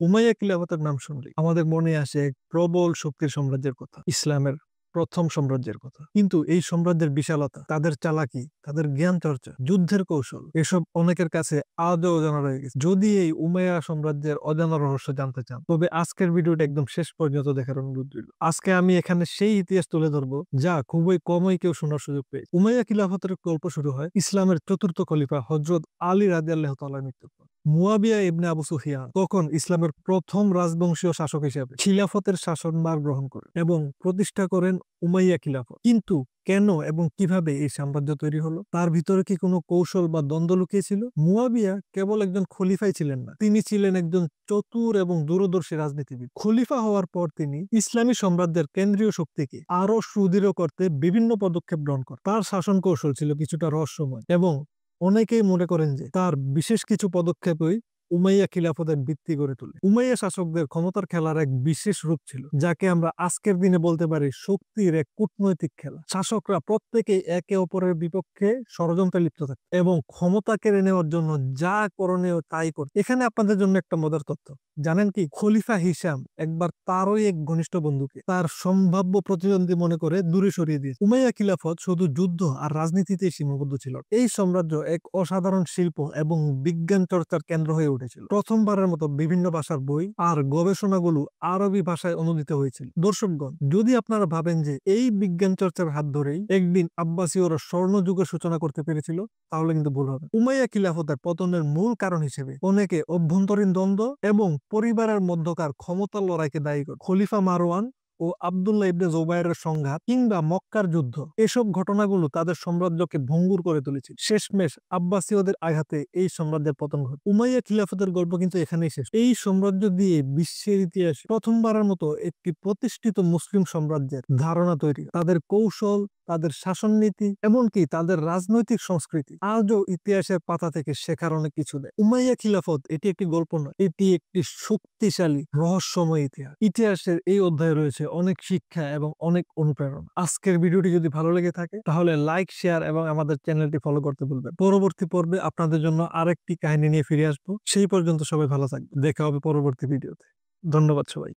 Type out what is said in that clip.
Umayya খিলাফতের নাম শুনলেই আমাদের মনে আসে এক প্রবল শক্তির সাম্রাজ্যের কথা, ইসলামের প্রথম সাম্রাজ্যের কথা। কিন্তু এই সাম্রাজ্যের বিশালতা, তাদের চালাকি, তাদের জ্ঞান চর্চা, যুদ্ধের কৌশল, এসব অনেকের কাছে আজও অজানা রয়ে গেছে। যদি এই উমাইয়া সাম্রাজ্যের অজানা রহস্য জানতে চান, তবে আজকের ভিডিওটা একদম শেষ পর্যন্ত দেখার অনুরোধ রইল। আজকে আমি এখানে সেই ইতিহাস তুলে ধরবো যা খুবই কমই কেউ শোনার সুযোগ পেয়েছে। উমাইয়া খিলাফতের গল্প শুরু হয় ইসলামের চতুর্থ খলিফা হযরত আলী রাদিয়াল্লাহু তাআলার মৃত্যুর পর। মুয়াবিয়া ইবনে আবু সুফিয়ান তখন ইসলামের প্রথম রাজবংশীয় শাসক হিসেবে খিলাফতের শাসনভার গ্রহণ করেন এবং প্রতিষ্ঠা করেন উমাইয়া খিলাফত। কিন্তু কেন এবং কিভাবে এই সাম্রাজ্য তৈরি হলো, তার ভিতরে কি কোনো কৌশল বা দ্বন্দ্ব লুকিয়েছিল? মুয়াবিয়া কেবল একজন খলিফাই ছিলেন না, তিনি ছিলেন একজন চতুর এবং দূরদর্শী রাজনীতিবিদ। খলিফা হওয়ার পর তিনি ইসলামী সাম্রাজ্যের কেন্দ্রীয় শক্তিকে আরো সুদৃঢ় করতে বিভিন্ন পদক্ষেপ গ্রহণ করেন। তার শাসন কৌশল ছিল কিছুটা রহস্যময় এবং অনেকেই মনে করেন যে তার বিশেষ কিছু পদক্ষেপই উমাইয়া খিলাফতের ভিত্তি গড়ে তোলে। উমাইয়া শাসকদের ক্ষমতার খেলার এক বিশেষ রূপ ছিল, যাকে আমরা আজকের দিনে বলতে পারি শক্তির এক কূটনৈতিক খেলা। শাসকরা প্রত্যেকেই একে অপরের বিপক্ষে ষড়যন্ত্রে লিপ্ত থাকে এবং ক্ষমতা কেড়ে নেওয়ার জন্য যা করণীয় তাই করে। এখানে আপনাদের জন্য একটা মজার তথ্য জানেন কি, খলিফা হিশাম একবার তারই এক ঘনিষ্ঠ বন্ধুকে তার সম্ভাব্য প্রতিদ্বন্দ্বী মনে করে দূরে সরিয়ে দিয়েছে। উমাইয়া খিলাফত শুধু যুদ্ধ আর রাজনীতিতেই সীমাবদ্ধ ছিল না। এই সাম্রাজ্য এক অসাধারণ শিল্প এবং বিজ্ঞান চর্চার কেন্দ্র হয়ে উঠেছিল। প্রথমবারের মতো বিভিন্ন ভাষার বই আর গবেষণাগুলো আরবি ভাষায় অনুদিত হয়েছিল। দর্শকগণ, যদি আপনারা ভাবেন যে এই বিজ্ঞান চর্চার হাত ধরেই একদিন আব্বাসীয়রা স্বর্ণযুগের সূচনা করতে পেরেছিল, তাহলে কিন্তু ভুল হবে। উমাইয়া খিলাফতের পতনের মূল কারণ হিসেবে অনেকে অভ্যন্তরীণ দ্বন্দ্ব এবং পরিবারের মধ্যকার ক্ষমতার লড়াইকে দায়ী করে। খলিফা মারওয়ান ও আব্দুল্লাহ ইবনে জুবাইরের সংঘাত কিংবা মক্কার যুদ্ধ, এসব ঘটনাগুলো তাদের সাম্রাজ্যকে ভঙ্গুর করে তুলেছিল। শেষমেশ আব্বাসীয়দের আঘাতে এই সাম্রাজ্যের পতন ঘটে। উমাইয়া খিলাফতের গল্প কিন্তু এখানেই শেষ। এই সাম্রাজ্য দিয়ে বিশ্বের ইতিহাসে প্রথমবারের মতো একটি প্রতিষ্ঠিত মুসলিম সাম্রাজ্যের ধারণা তৈরি, তাদের কৌশল, তাদের শাসননীতি, এমনকি তাদের রাজনৈতিক সংস্কৃতি আজও ইতিহাসের পাতা থেকে শেখার অনেক কিছু দেয়। উমাইয়া খিলাফত এটি একটি গল্প নয়, এটি একটি শক্তিশালী রহস্যময় ইতিহাস। ইতিহাসের এই অধ্যায়ে রয়েছে অনেক শিক্ষা এবং অনেক অনুপ্রেরণা। আজকের ভিডিওটি যদি ভালো লেগে থাকে তাহলে লাইক, শেয়ার এবং আমাদের চ্যানেলটি ফলো করতে ভুলবেন। পরবর্তী পর্বে আপনাদের জন্য আরেকটি কাহিনী নিয়ে ফিরে আসবো। সেই পর্যন্ত সবাই ভালো থাকবেন। দেখা হবে পরবর্তী ভিডিওতে। ধন্যবাদ সবাই।